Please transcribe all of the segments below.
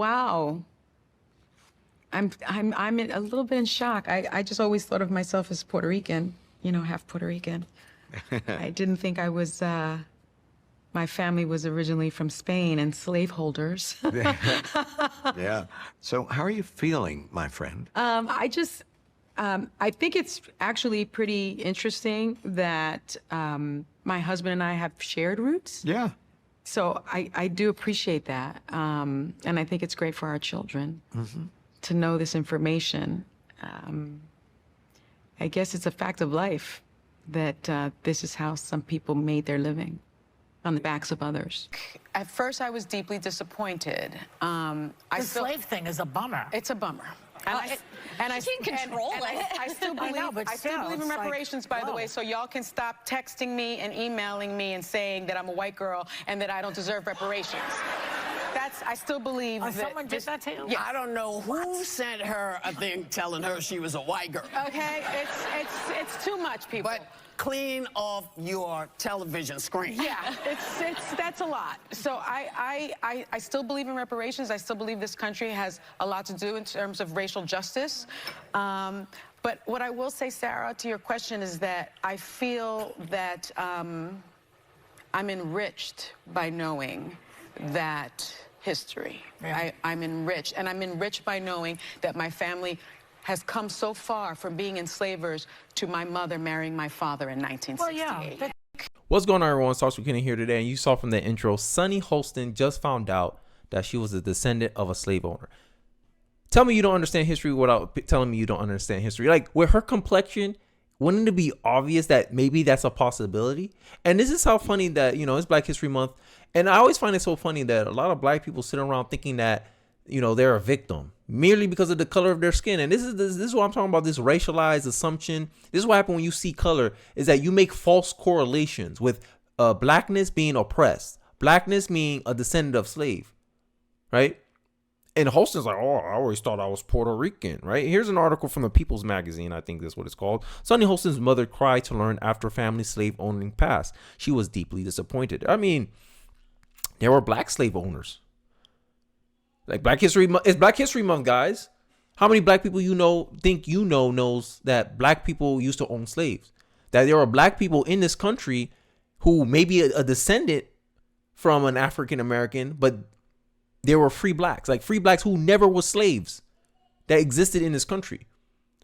Wow. I'm a little bit in shock. I just always thought of myself as Puerto Rican, half Puerto Rican. I didn't think I was, my family was originally from Spain and slaveholders. Yeah. So how are you feeling, my friend? I think it's actually pretty interesting that my husband and I have shared roots. Yeah. So I do appreciate that. And I think it's great for our children to know this information. I guess it's a fact of life that this is how some people made their living, on the backs of others. At first, I was deeply disappointed. The slave thing is a bummer. It's a bummer. I can't control it. I still believe, I still believe in reparations, by the way, so y'all can stop texting me and emailing me and saying that I'm a white girl and that I don't deserve reparations. I still believe that... Someone did that to you? Yeah. I don't know who sent her a thing telling her she was a white girl. Okay, it's too much, people. But clean off your television screen. Yeah, that's a lot. So I still believe in reparations. I still believe this country has a lot to do in terms of racial justice. But what I will say, Sarah, to your question is that I feel that I'm enriched by knowing that history. Yeah. I'm enriched, and I'm enriched by knowing that my family has come so far from being enslavers to my mother marrying my father in 1968. Well, yeah. What's going on, everyone? Sauce McKinney here today, and you saw from the intro, Sunny Hostin just found out that she was a descendant of a slave owner. Tell me you don't understand history without telling me you don't understand history. Like, with her complexion, wouldn't it be obvious that maybe that's a possibility? And this is how funny that, it's Black History Month. And I always find it so funny that a lot of Black people sit around thinking that, they're a victim merely because of the color of their skin. And this is what I'm talking about, this racialized assumption. This is what happens when you see color, is that you make false correlations with Blackness being oppressed, Blackness being a descendant of slave, right? And Holston's like, oh, I always thought I was Puerto Rican, right? Here's an article from the People's Magazine. I think that's what it's called. Sunny Hostin's mother cried to learn after family slave owning passed. She was deeply disappointed. I mean, there were Black slave owners. Like Black History Month. It's Black History Month, guys. How many Black people knows that Black people used to own slaves? That there are Black people in this country who may be a descendant from an African American, but there were free Blacks, like free Blacks who never were slaves, that existed in this country.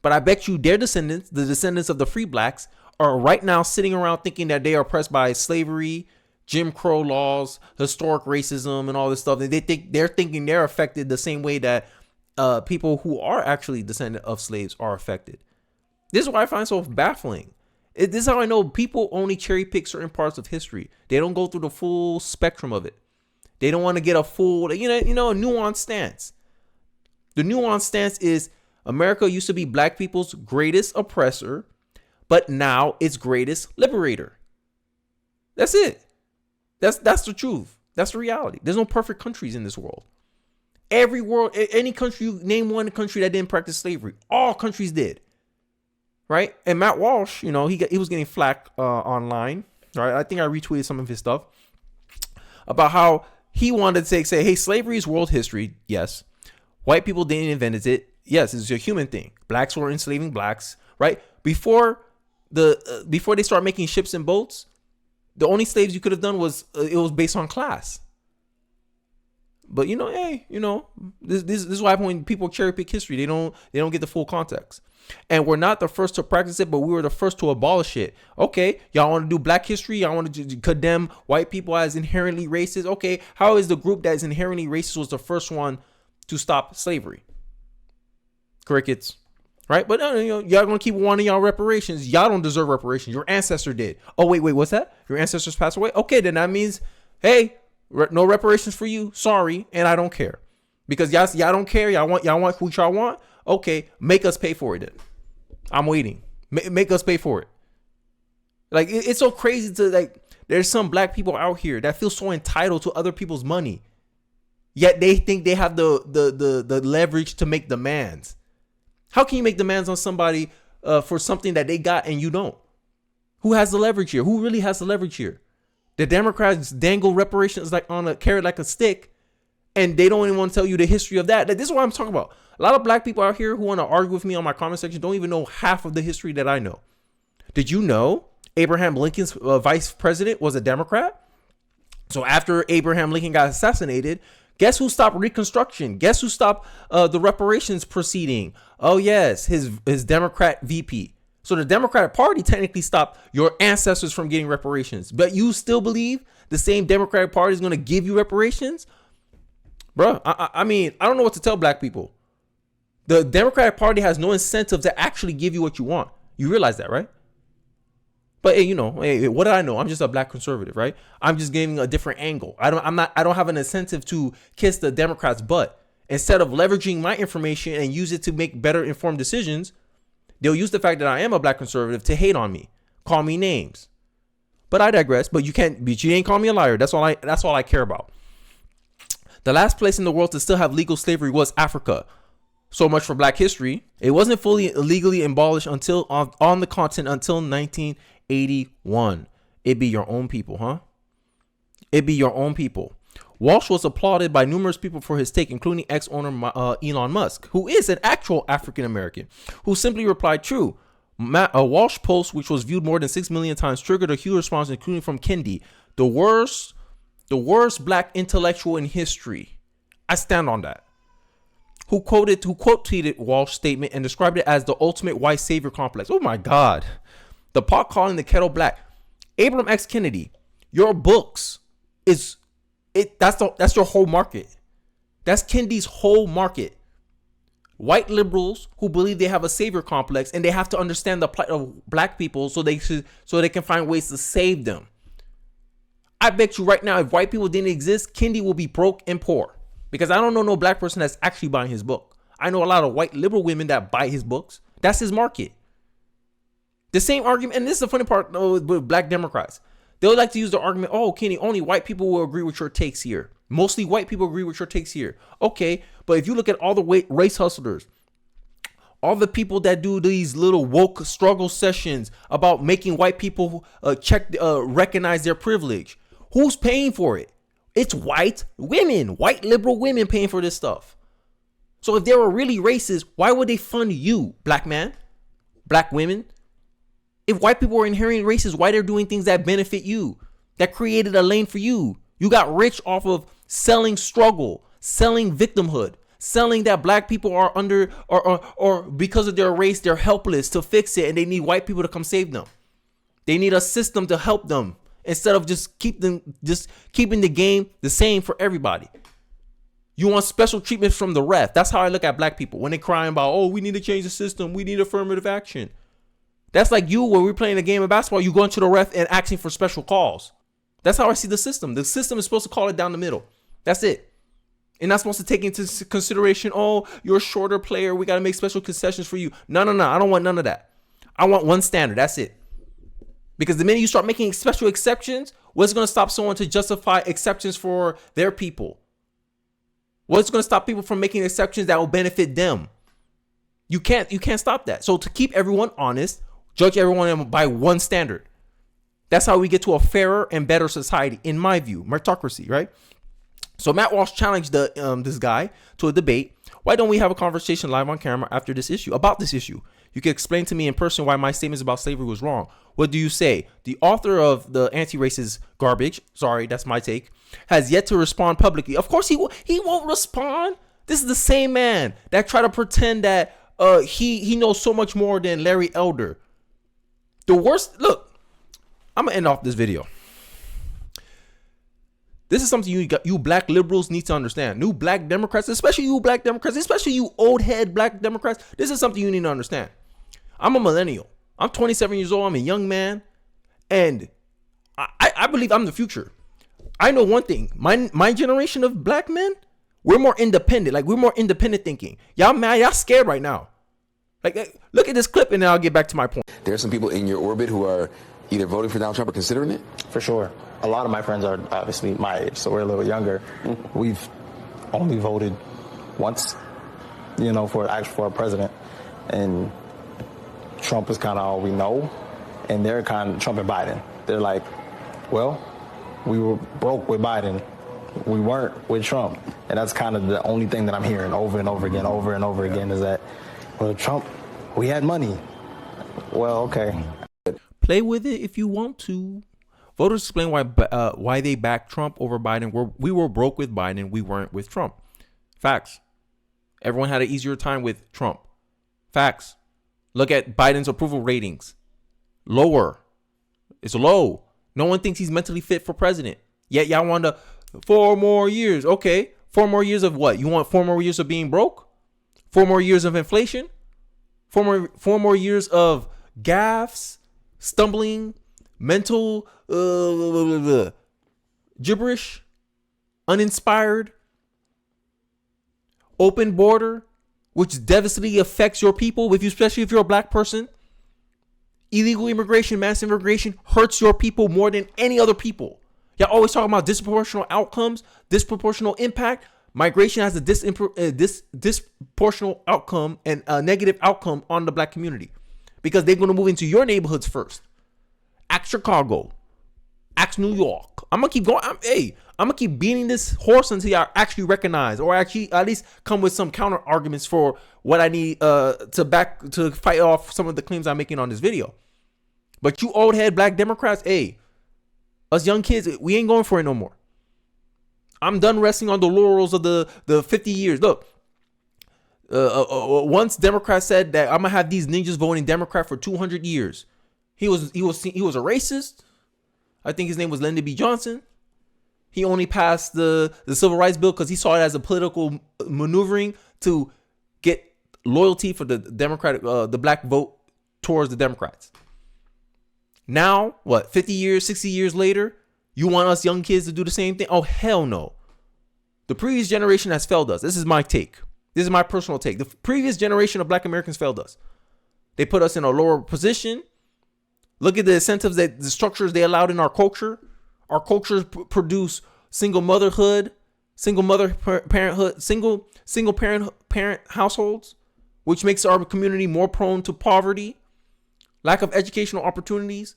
But I bet you their descendants, the descendants of the free Blacks, are right now sitting around thinking that they are oppressed by slavery, Jim Crow laws, historic racism, and all this stuff. And they're thinking they're affected the same way that people who are actually descendant of slaves are affected. This is what I find so baffling. This is how I know people only cherry pick certain parts of history. They don't go through the full spectrum of it. They don't want to get a full, a nuanced stance. The nuanced stance is America used to be Black people's greatest oppressor, but now its greatest liberator. That's it. That's the truth. That's the reality. There's no perfect countries in this world. Any country, you name one country that didn't practice slavery. All countries did. Right? And Matt Walsh, he was getting flack online. Right? I think I retweeted some of his stuff about how he wanted to say, hey, slavery is world history. Yes. White people didn't invent it. Yes, it's a human thing. Blacks were enslaving Blacks. Right? Before they start making ships and boats, the only slaves you could have done was it was based on class. But this is why when people cherry pick history, they don't get the full context. And we're not the first to practice it, but we were the first to abolish it. Okay, y'all want to do Black history? Y'all want to condemn white people as inherently racist? Okay, how is the group that is inherently racist was the first one to stop slavery? Crickets. Right? But y'all gonna keep wanting y'all reparations. Y'all don't deserve reparations. Your ancestor did. Oh, wait, what's that? Your ancestors passed away? Okay, then that means, hey, no reparations for you. Sorry, and I don't care. Because y'all don't care. Y'all want what y'all want. Okay, make us pay for it then. I'm waiting. Make us pay for it. Like, it's so crazy there's some Black people out here that feel so entitled to other people's money. Yet they think they have the leverage to make demands. How can you make demands on somebody for something that they got and you don't? Who has the leverage here? Who really has the leverage here? The Democrats dangle reparations like on a carrot like a stick, and they don't even want to tell you the history of that. Like, this is what I'm talking about. A lot of black people out here who want to argue with me on my comment section don't even know half of the history that I know. Did you know Abraham Lincoln's vice president was a Democrat? So after Abraham Lincoln got assassinated, guess who stopped Reconstruction? Guess who stopped the reparations proceeding? Oh, yes, his Democrat VP. So the Democratic Party technically stopped your ancestors from getting reparations. But you still believe the same Democratic Party is going to give you reparations? Bro, I mean, I don't know what to tell black people. The Democratic Party has no incentive to actually give you what you want. You realize that, right? But hey, you know, hey, what do I know? I'm just a black conservative, right? I'm just giving a different angle. I don't have an incentive to kiss the Democrats' butt. Instead of leveraging my information and use it to make better informed decisions, they'll use the fact that I am a black conservative to hate on me, call me names. But I digress. But you ain't call me a liar. That's all I care about. The last place in the world to still have legal slavery was Africa. So much for black history. It wasn't fully legally abolished until on the continent until 1981. It be your own people, huh? It be your own people. Walsh was applauded by numerous people for his take, including ex-owner Elon Musk, who is an actual African-American, who simply replied true. A Walsh post, which was viewed more than 6 million times, triggered a huge response, including from Kendi, the worst black intellectual in history. I stand on that. Who quote tweeted Walsh's statement and described it as the ultimate white savior complex. Oh my God. The pot calling the kettle black. Abram X. Kennedy, your books that's your whole market. That's Kennedy's whole market. White liberals who believe they have a savior complex and they have to understand the plight of black people so they can find ways to save them. I bet you right now, if white people didn't exist, Kennedy will be broke and poor. Because I don't know no black person that's actually buying his book. I know a lot of white liberal women that buy his books. That's his market. The same argument, and this is the funny part with black Democrats. They would like to use the argument, oh, Kenny, only white people will agree with your takes here. Mostly white people agree with your takes here. Okay, but if you look at all the race hustlers, all the people that do these little woke struggle sessions about making white people recognize their privilege, who's paying for it? It's white women, white liberal women paying for this stuff. So if they were really racist, why would they fund you, black man, black women? If white people were inherently racist, why they're doing things that benefit you, that created a lane for you? You got rich off of selling struggle, selling victimhood, selling that black people are under or because of their race, they're helpless to fix it and they need white people to come save them. They need a system to help them. Instead of just keeping the game the same for everybody. You want special treatment from the ref. That's how I look at black people when they're crying about, oh, we need to change the system. We need affirmative action. That's like you when we're playing a game of basketball, you go into the ref and asking for special calls. That's how I see the system. The system is supposed to call it down the middle. That's it. And not supposed to take into consideration, oh, you're a shorter player. We got to make special concessions for you. No. I don't want none of that. I want one standard. That's it. Because the minute you start making special exceptions, what's going to stop someone to justify exceptions for their people? What's going to stop people from making exceptions that will benefit them? You can't stop that. So to keep everyone honest, judge everyone by one standard. That's how we get to a fairer and better society, in my view. Meritocracy, right? So Matt Walsh challenged this guy to a debate. Why don't we have a conversation live on camera after this issue, about this issue? You can explain to me in person why my statements about slavery was wrong. What do you say? The author of the anti-racist garbage, sorry, that's my take, has yet to respond publicly. Of course he won't respond. This is the same man that tried to pretend that he knows so much more than Larry Elder. The worst, look, I'm going to end off this video. This is something you black liberals need to understand. New black Democrats, especially you black Democrats, especially you old head black Democrats. This is something you need to understand. I'm a millennial. I'm 27 years old. I'm a young man. And I believe I'm the future. I know one thing. My generation of black men, we're more independent. Like, we're more independent thinking. Y'all mad? Y'all scared right now. Like, look at this clip and then I'll get back to my point. There are some people in your orbit who are either voting for Donald Trump or considering it? For sure. A lot of my friends are obviously my age, so we're a little younger. We've only voted once, for a president. And Trump is kind of all we know. And they're kind of Trump and Biden. They're like, well, we were broke with Biden. We weren't with Trump. And that's kind of the only thing that I'm hearing over and over again, is that, well, Trump, we had money. Well, okay. Play with it if you want to. Voters explain why they backed Trump over Biden. We were broke with Biden. We weren't with Trump. Facts. Everyone had an easier time with Trump. Facts. Look at Biden's approval ratings. Lower. It's low. No one thinks he's mentally fit for president. Yet y'all want 4 more years. Okay. 4 more years of what? You want 4 more years of being broke? 4 more years of inflation? 4 more years of gaffes, stumbling, mental gibberish, uninspired, open border, which devastatingly affects your people, especially if you're a black person. Illegal immigration, mass immigration hurts your people more than any other people. Y'all always talking about disproportional outcomes, disproportional impact. Migration has a disproportional outcome and a negative outcome on the black community because they're going to move into your neighborhoods first. Ask Chicago. Ask New York. I'm going to keep going. I'm going to keep beating this horse until y'all actually recognize or actually at least come with some counter arguments for what I need to fight off some of the claims I'm making on this video. But you old head black Democrats, us young kids, we ain't going for it no more. I'm done resting on the laurels of the 50 years. Look, once Democrats said that I'm gonna have these ninjas voting Democrat for 200 years. He was a racist. I think his name was Lyndon B. Johnson. He only passed the civil rights bill because he saw it as a political maneuvering to get loyalty for the Democratic, the black vote towards the Democrats. Now, 50 years, 60 years later, you want us young kids to do the same thing? Oh, hell no. The previous generation has failed us. This is my take. This is my personal take. The previous generation of black Americans failed us. They put us in a lower position. Look at the incentives, the structures they allowed in our culture. Our cultures produce single motherhood, parenthood, single parent households, which makes our community more prone to poverty, lack of educational opportunities.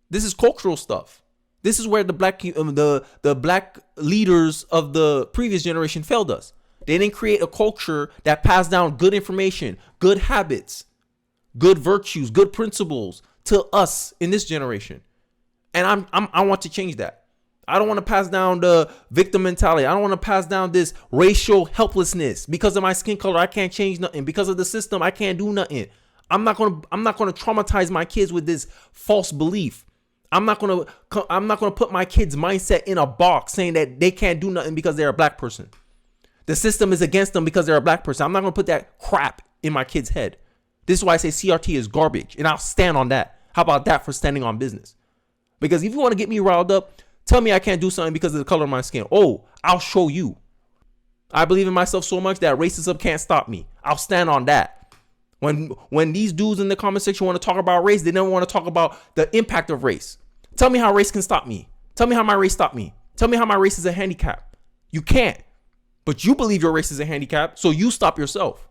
This is cultural stuff. This is where the black leaders of the previous generation failed us. They didn't create a culture that passed down good information, good habits, good virtues, good principles to us in this generation. And I want to change that. I don't want to pass down the victim mentality. I don't want to pass down this racial helplessness. Because of my skin color, I can't change nothing. Because of the system, I can't do nothing. I'm not going to traumatize my kids with this false belief. I'm not going to put my kids' mindset in a box saying that they can't do nothing because they're a black person. The system is against them because they're a black person. I'm not going to put that crap in my kid's head. This is why I say CRT is garbage, and I'll stand on that. How about that for standing on business? Because if you want to get me riled up, tell me I can't do something because of the color of my skin. Oh, I'll show you. I believe in myself so much that racism can't stop me. I'll stand on that. When these dudes in the comment section want to talk about race, they never want to talk about the impact of race. Tell me how race can stop me. Tell me how my race stopped me. Tell me how my race is a handicap. You can't. But you believe your race is a handicap, so you stop yourself.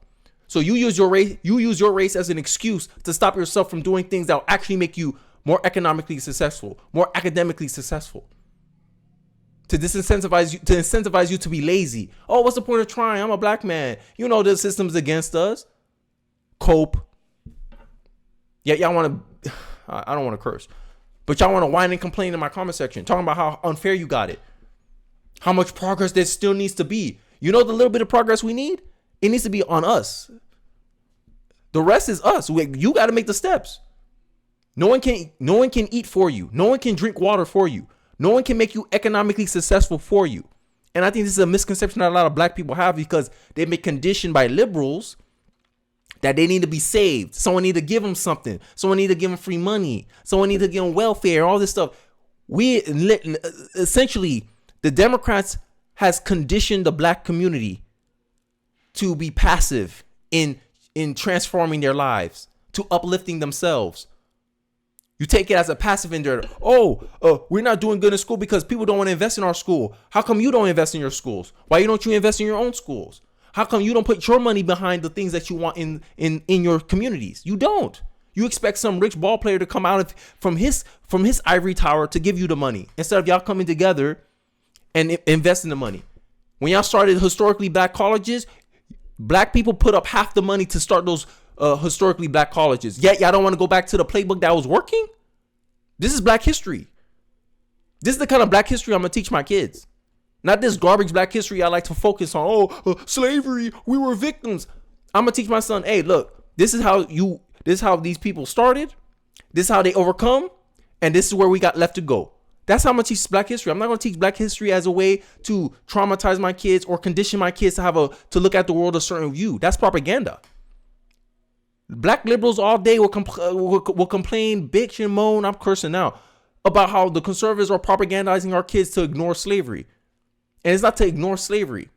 So you use your race as an excuse to stop yourself from doing things that will actually make you more economically successful, more academically successful. To incentivize you to be lazy. Oh, what's the point of trying? I'm a black man. You know the system's against us. Cope. Yeah, y'all want to. I don't want to curse, but y'all want to whine and complain in my comment section, talking about how unfair you got it, how much progress there still needs to be. You know the little bit of progress we need? It needs to be on us. The rest is us. You got to make the steps. No one can eat for you. No one can drink water for you. No one can make you economically successful for you. And I think this is a misconception that a lot of black people have because they've been conditioned by liberals that they need to be saved. Someone need to give them something. Someone need to give them free money. Someone need to give them welfare, all this stuff. Essentially, the Democrats has conditioned the black community to be passive in transforming their lives, to uplifting themselves. You take it as a passive endeavor. We're not doing good in school because people don't want to invest in our school. How come you don't invest in your schools? Why don't you invest in your own schools? How come you don't put your money behind the things that you want in your communities? You don't. You expect some rich ball player to come out from his ivory tower to give you the money instead of y'all coming together and invest in the money. When y'all started historically black colleges, black people put up half the money to start those historically black colleges. Yet y'all don't want to go back to the playbook that was working. This is black history. This is the kind of black history I'm going to teach my kids. Not this garbage black history I like to focus on. Oh, slavery, we were victims. I'm going to teach my son, hey, look, this is how these people started. This is how they overcome. And this is where we got left to go. That's how I'm going to teach black history. I'm not going to teach black history as a way to traumatize my kids or condition my kids to look at the world a certain view. That's propaganda. Black liberals all day will complain, bitch and moan, I'm cursing now, about how the conservatives are propagandizing our kids to ignore slavery. And it's not to ignore slavery.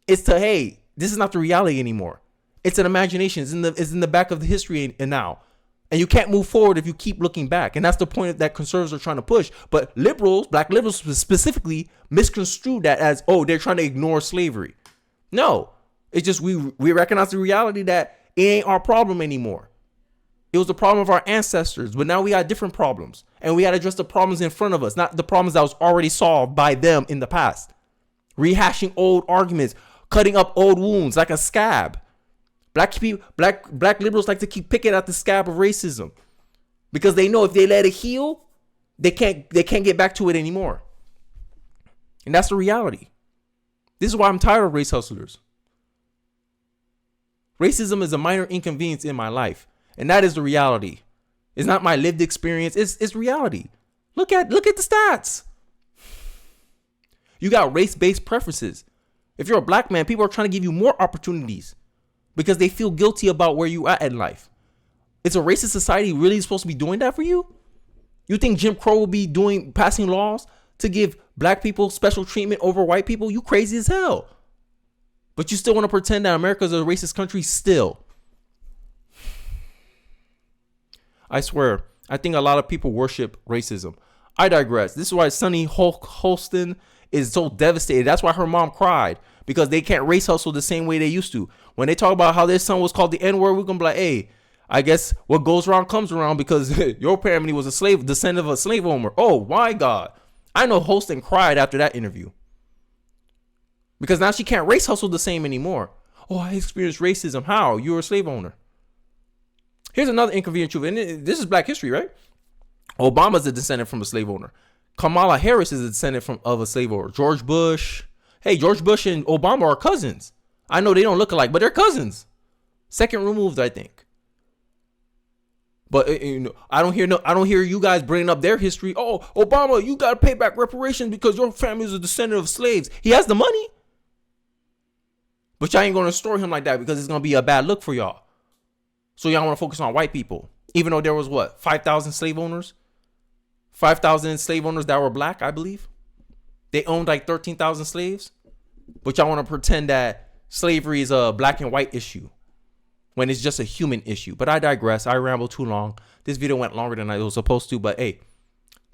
It's to, hey, this is not the reality anymore. It's an imagination. It's in the back of the history and now. And you can't move forward if you keep looking back. And that's the point that conservatives are trying to push. But liberals, black liberals specifically, misconstrue that as, oh, they're trying to ignore slavery. No, it's just we recognize the reality that it ain't our problem anymore. It was the problem of our ancestors, but now we got different problems. And we got to address the problems in front of us, not the problems that was already solved by them in the past. Rehashing old arguments, cutting up old wounds like a scab. Black liberals like to keep picking at the scab of racism because they know if they let it heal, they can't get back to it anymore. And that's the reality. This is why I'm tired of race hustlers. Racism is a minor inconvenience in my life, and that is the reality. It's not my lived experience. It's reality. Look at the stats. You got race-based preferences. If you're a black man, people are trying to give you more opportunities because they feel guilty about where you are in life. Is a racist society really supposed to be doing that for you? You think Jim Crow will be passing laws to give black people special treatment over white people? You crazy as hell. But you still want to pretend that America is a racist country still. I swear, I think a lot of people worship racism. I digress. This is why Sunny Hostin is so devastated. That's why her mom cried, because they can't race hustle the same way they used to. When they talk about how their son was called the N-word, we're going to be like, hey, I guess what goes around comes around because your family was a slave, descendant of a slave owner. Oh, my God. I know Hostin cried after that interview. Because now she can't race hustle the same anymore. Oh, I experienced racism. How? You were a slave owner. Here's another inconvenient truth. And this is black history, right? Obama's a descendant from a slave owner. Kamala Harris is a descendant of a slave owner. George Bush. Hey, George Bush and Obama are cousins. I know they don't look alike, but they're cousins. Second removed, I think. But I don't hear you guys bringing up their history. Oh, Obama, you got to pay back reparations because your family is a descendant of slaves. He has the money. But y'all ain't going to store him like that because it's going to be a bad look for y'all. So y'all want to focus on white people. Even though there was 5,000 slave owners? 5,000 slave owners that were black, I believe. They owned like 13,000 slaves. But y'all want to pretend that slavery is a black and white issue when it's just a human issue. But I digress. I rambled too long. This video went longer than I was supposed to. But hey,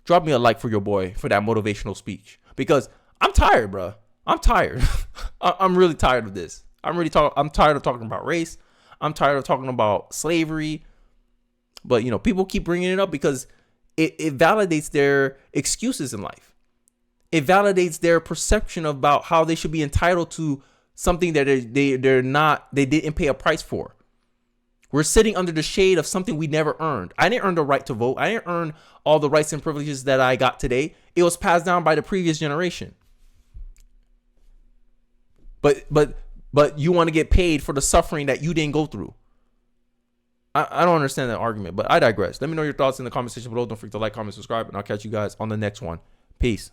drop me a like for your boy for that motivational speech. Because I'm tired, bro. I'm tired. I'm really tired of this. I'm tired of talking about race. I'm tired of talking about slavery. But, people keep bringing it up because it validates their excuses in life. It validates their perception about how they should be entitled to something that they didn't pay a price for. We're sitting under the shade of something we never earned. I didn't earn the right to vote. I didn't earn all the rights and privileges that I got today. It was passed down by the previous generation. But you want to get paid for the suffering that you didn't go through. I don't understand that argument, but I digress. Let me know your thoughts in the comment section below. Don't forget to like, comment, subscribe, and I'll catch you guys on the next one. Peace.